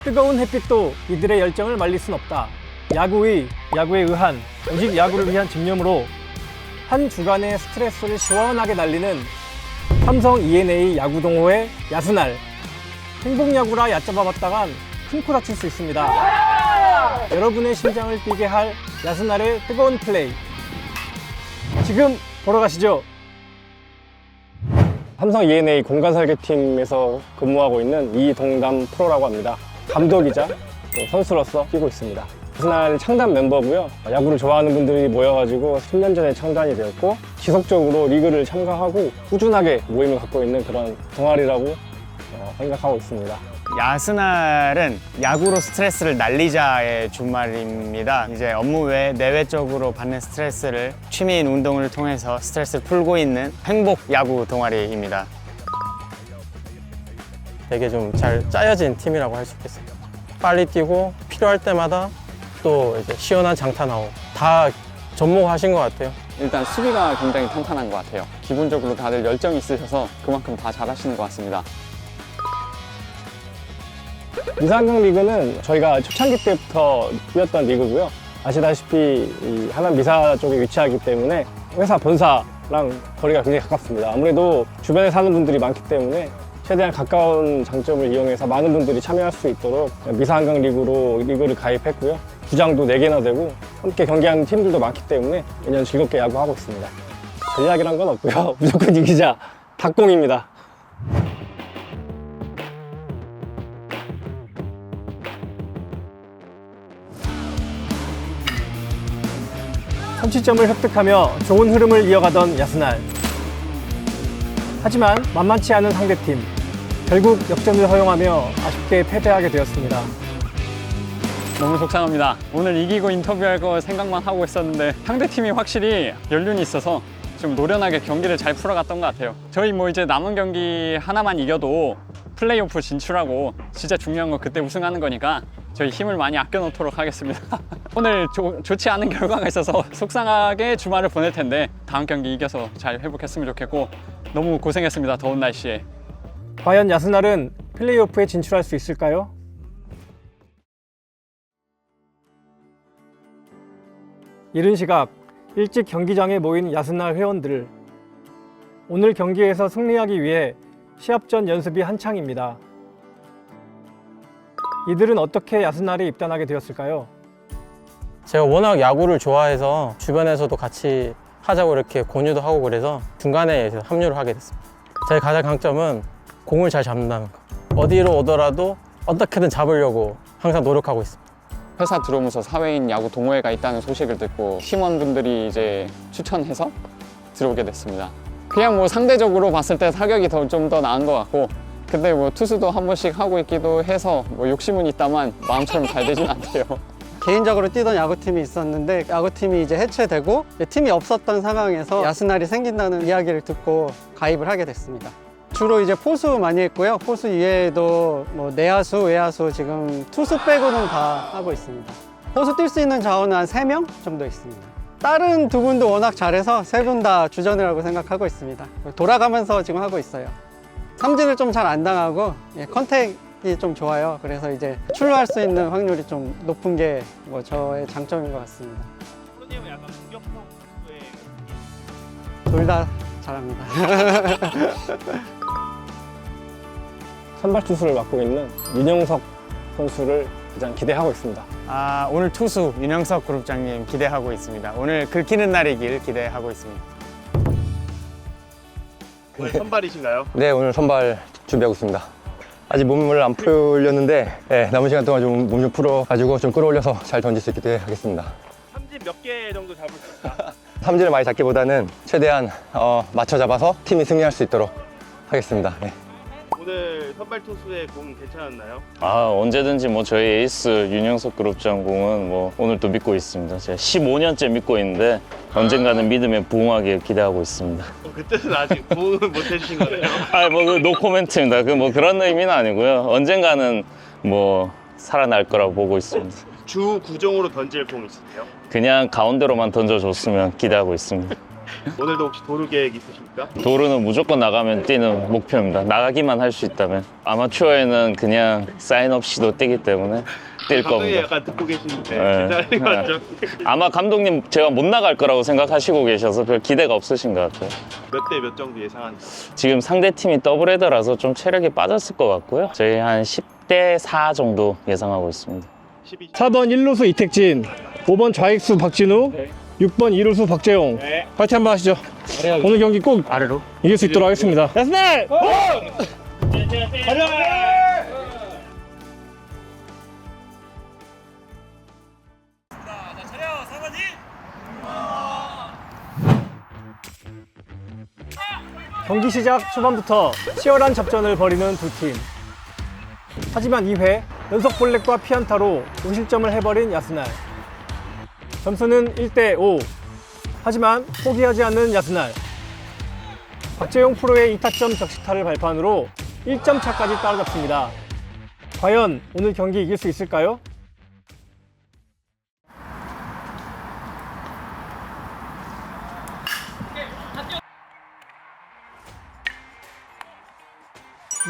뜨거운 햇빛도 이들의 열정을 말릴 순 없다. 야구에 의한 오직 야구를 위한 집념으로 한 주간의 스트레스를 시원하게 날리는 삼성 ENA 야구동호회 야스날. 행복야구라 얕잡아봤다간 큰 코 다칠 수 있습니다. 여러분의 심장을 뛰게 할 야스날의 뜨거운 플레이 지금 보러 가시죠. 삼성 ENA 공간설계팀에서 근무하고 있는 이동남 프로라고 합니다. 감독이자 또 선수로서 뛰고 있습니다. 야스날 창단 멤버고요. 야구를 좋아하는 분들이 모여가지고 10년 전에 창단이 되었고 지속적으로 리그를 참가하고 꾸준하게 모임을 갖고 있는 그런 동아리라고 생각하고 있습니다. 야스날은 야구로 스트레스를 날리자의 준말입니다. 이제 업무 외에 내외적으로 받는 스트레스를 취미인 운동을 통해서 스트레스를 풀고 있는 행복 야구 동아리입니다. 되게 좀 잘 짜여진 팀이라고 할 수 있겠어요. 빨리 뛰고 필요할 때마다 또 이제 시원한 장타나오 다 접목하신 것 같아요. 일단 수비가 굉장히 탄탄한 것 같아요. 기본적으로 다들 열정이 있으셔서 그만큼 다 잘하시는 것 같습니다. 미사안경 리그는 저희가 초창기 때부터 뛰었던 리그고요. 아시다시피 이 하남 미사 쪽에 위치하기 때문에 회사 본사랑 거리가 굉장히 가깝습니다. 아무래도 주변에 사는 분들이 많기 때문에 최대한 가까운 장점을 이용해서 많은 분들이 참여할 수 있도록 미사안경 리그로 리그를 가입했고요. 구장도 4개나 되고 함께 경기하는 팀들도 많기 때문에 매년 즐겁게 야구하고 있습니다. 전략이란 건 없고요. 무조건 이기자. 닭공입니다. 선취점을 획득하며 좋은 흐름을 이어가던 야스날. 하지만 만만치 않은 상대팀. 결국 역전을 허용하며 아쉽게 패배하게 되었습니다. 너무 속상합니다. 오늘 이기고 인터뷰할 거 생각만 하고 있었는데 상대팀이 확실히 연륜이 있어서 좀 노련하게 경기를 잘 풀어갔던 것 같아요. 저희 뭐 이제 남은 경기 하나만 이겨도 플레이오프 진출하고 진짜 중요한 건 그때 우승하는 거니까 저희 힘을 많이 아껴 놓도록 하겠습니다. 오늘 좋지 않은 결과가 있어서 속상하게 주말을 보낼 텐데 다음 경기 이겨서 잘 회복했으면 좋겠고 너무 고생했습니다. 더운 날씨에. 과연 야스날은 플레이오프에 진출할 수 있을까요? 이른 시각 일찍 경기장에 모인 야스날 회원들. 오늘 경기에서 승리하기 위해 시합 전 연습이 한창입니다. 이들은 어떻게 야스날에 입단하게 되었을까요? 제가 워낙 야구를 좋아해서 주변에서도 같이 하자고 이렇게 권유도 하고 그래서 중간에 이제 합류를 하게 됐습니다. 제 가장 강점은 공을 잘 잡는다는 거. 어디로 오더라도 어떻게든 잡으려고 항상 노력하고 있습니다. 회사 들어오면서 사회인 야구 동호회가 있다는 소식을 듣고 팀원분들이 이제 추천해서 들어오게 됐습니다. 그냥 뭐 상대적으로 봤을 때 타격이 좀 더 나은 것 같고 근데 뭐 투수도 한 번씩 하고 있기도 해서 뭐 욕심은 있다만 마음처럼 잘 되진 않대요. 개인적으로 뛰던 야구팀이 있었는데 야구팀이 이제 해체되고 팀이 없었던 상황에서 야스날이 생긴다는 이야기를 듣고 가입을 하게 됐습니다. 주로 이제 포수 많이 했고요. 포수 이외에도 뭐 내야수, 외야수 지금 투수 빼고는 다 하고 있습니다. 포수 뛸 수 있는 자원은 한 3명 정도 있습니다. 다른 두 분도 워낙 잘해서 세 분 다 주전이라고 생각하고 있습니다. 돌아가면서 지금 하고 있어요. 삼진을 좀 잘 안 당하고 컨택이 좀 좋아요. 그래서 이제 출루할 수 있는 확률이 좀 높은 게 뭐 저의 장점인 것 같습니다. 프로님은 약간 공격형 둘 다 잘합니다. 선발 투수를 맡고 있는 윤영석 선수를 가장 기대하고 있습니다. 오늘 투수 윤영석 그룹장님 기대하고 있습니다. 오늘 긁히는 날이길 기대하고 있습니다. 오늘 선발이신가요? 네, 오늘 선발 준비하고 있습니다. 아직 몸을 안 풀렸는데 남은 시간 동안 좀 몸 좀 풀어가지고 좀 끌어올려서 잘 던질 수 있게 하겠습니다. 삼진 몇 개 정도 잡을 수 있다? 삼진을 많이 잡기보다는 최대한 맞춰 잡아서 팀이 승리할 수 있도록 하겠습니다. 네. 오늘 선발 투수의 공 괜찮았나요? 언제든지 뭐 저희 에이스 윤영석 그룹장 공은 뭐 오늘도 믿고 있습니다. 제가 15년째 믿고 있는데 언젠가는 믿음에 부응하길 기대하고 있습니다. 그때는 아직 부응을 못 해주신 거네요. 노 코멘트입니다. 뭐 그런 의미는 아니고요. 언젠가는 뭐 살아날 거라고 보고 있습니다. 주 구종으로 던질 공 있으세요? 그냥 가운데로만 던져줬으면 기대하고 있습니다. 오늘도 혹시 도루 계획 있으십니까? 도루는 무조건 나가면 뛰는 목표입니다. 나가기만 할 수 있다면. 아마추어에는 그냥 사인 없이도 뛰기 때문에 뛸 감독이 겁니다. 약간 듣고 계시는데 네. 괜찮은 것 같죠? 아마 감독님 제가 못 나갈 거라고 생각하시고 계셔서 별 기대가 없으신 것 같아요. 몇 대 몇 정도 예상하는? 지금 상대 팀이 더블 헤더라서 좀 체력이 빠졌을 것 같고요. 저희 한 10대 4 정도 예상하고 있습니다. 12. 4번 1루수 이택진, 5번 좌익수 박진우, 6번 2루수 박재용. 파이팅 한번 하시죠. 오늘 경기 꼭 아래로. 이길 수 있도록 하겠습니다. 야스날! 경기 시작 초반부터 치열한 접전을 벌이는 두 팀. 하지만 2회 연속 볼넷과 피안타로 무실점을 해버린 야스날. 점수는 1대5. 하지만 포기하지 않는 야스날. 박재용 프로의 2타점 적시타를 발판으로 1점 차까지 따라잡습니다. 과연 오늘 경기 이길 수 있을까요?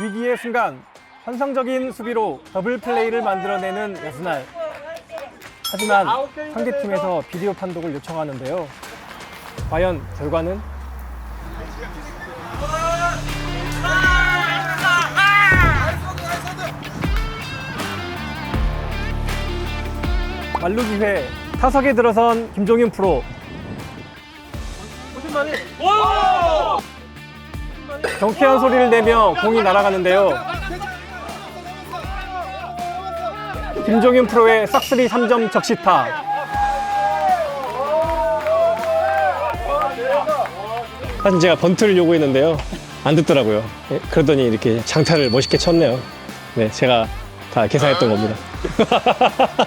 위기의 순간 환상적인 수비로 더블 플레이를 만들어내는 야스날. 하지만 상대팀에서 비디오 판독을 요청하는데요. 과연 결과는? 만루 기회 타석에 들어선 김종윤 프로. 경쾌한 소리를 내며 공이 날아가는데요. 김종윤 프로의 싹쓸이 3점 적시타. 사실 제가 번트를 요구했는데요. 안 듣더라고요. 그러더니 이렇게 장타를 멋있게 쳤네요. 네, 제가 다 계산했던 겁니다.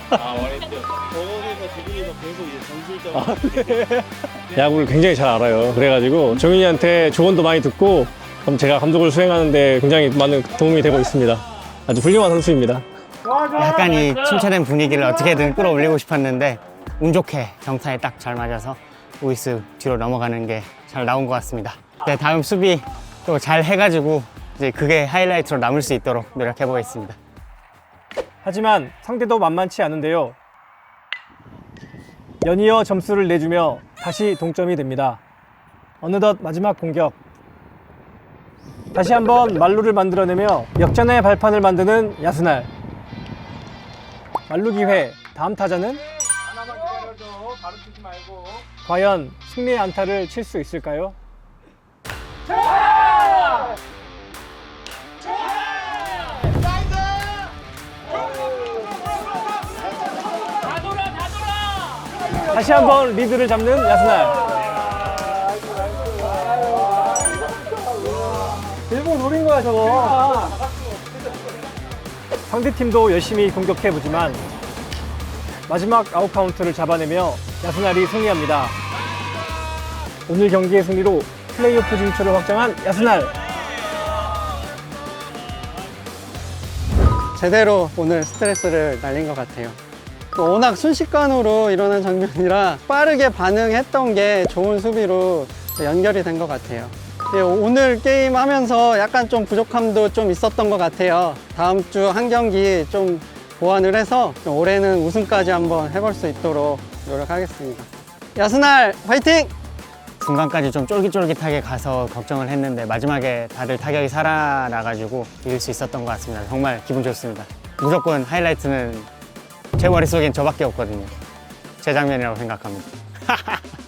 저거에서 두 분이서 계속 이제 전술적으로 야구를 굉장히 잘 알아요. 그래가지고 정윤이한테 조언도 많이 듣고 그럼 제가 감독을 수행하는데 굉장히 많은 도움이 되고 있습니다. 아주 훌륭한 선수입니다. 약간 이 침체된 분위기를 어떻게든 끌어올리고 싶었는데 운 좋게 정타에 딱 잘 맞아서 우익수 뒤로 넘어가는 게 잘 나온 것 같습니다. 네, 다음 수비 또 잘 해가지고 이제 그게 하이라이트로 남을 수 있도록 노력해 보겠습니다. 하지만 상대도 만만치 않은데요. 연이어 점수를 내주며 다시 동점이 됩니다. 어느덧 마지막 공격. 다시 한번 만루를 만들어내며 역전의 발판을 만드는 야스날. 만루 기회, 다음 타자는? 과연 승리의 안타를 칠 수 있을까요? 다시 한번 리드를 잡는 야스날. 일본 노린 거야 저거. 상대팀도 열심히 공격해보지만 마지막 아웃카운트를 잡아내며 야스날이 승리합니다. 오늘 경기의 승리로 플레이오프 진출을 확정한 야스날. 제대로 오늘 스트레스를 날린 것 같아요. 또 워낙 순식간으로 일어난 장면이라 빠르게 반응했던 게 좋은 수비로 연결이 된 것 같아요. 예, 오늘 게임 하면서 약간 좀 부족함도 좀 있었던 것 같아요. 다음 주 한 경기 좀 보완을 해서 올해는 우승까지 한번 해볼 수 있도록 노력하겠습니다. 야스날 화이팅! 중간까지 좀 쫄깃쫄깃하게 가서 걱정을 했는데 마지막에 다들 타격이 살아나가지고 이길 수 있었던 것 같습니다. 정말 기분 좋습니다. 무조건 하이라이트는 제 머릿속엔 저밖에 없거든요. 제 장면이라고 생각합니다.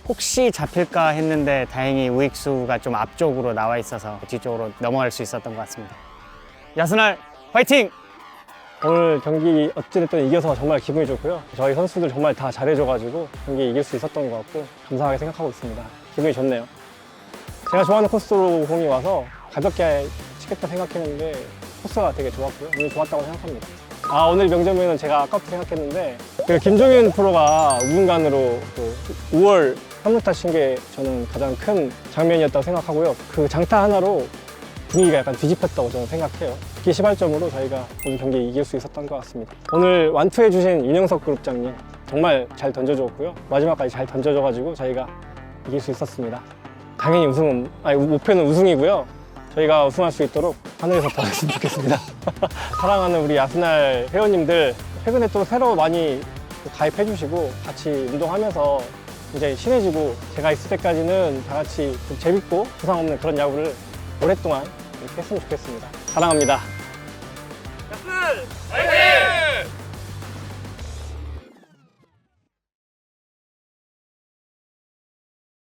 혹시 잡힐까 했는데 다행히 우익수가 좀 앞쪽으로 나와 있어서 뒤쪽으로 넘어갈 수 있었던 것 같습니다. 야스날 화이팅! 오늘 경기 어찌됐든 이겨서 정말 기분이 좋고요. 저희 선수들 정말 다 잘해줘가지고 경기 이길 수 있었던 것 같고 감사하게 생각하고 있습니다. 기분이 좋네요. 제가 좋아하는 코스로 공이 와서 가볍게 치겠다 생각했는데 코스가 되게 좋았고요. 오늘 좋았다고 생각합니다. 오늘 명점에는 제가 아까부터 생각했는데 그 김종윤 프로가 우중간으로 그 5월 3루타 친 게 저는 가장 큰 장면이었다고 생각하고요. 그 장타 하나로 분위기가 약간 뒤집혔다고 저는 생각해요. 특히 시발점으로 저희가 오늘 경기 이길 수 있었던 것 같습니다. 오늘 완투해주신 윤영석 그룹장님 정말 잘 던져줬고요. 마지막까지 잘 던져줘가지고 저희가 이길 수 있었습니다. 당연히 목표는 우승이고요. 저희가 우승할 수 있도록 하늘에서 도와주시면 좋겠습니다. 사랑하는 우리 아스날 회원님들, 최근에 또 새로 많이 가입해 주시고 같이 운동하면서 굉장히 친해지고 제가 있을 때까지는 다 같이 좀 재밌고 부상 없는 그런 야구를 오랫동안 이렇게 했으면 좋겠습니다. 사랑합니다. 화이팅!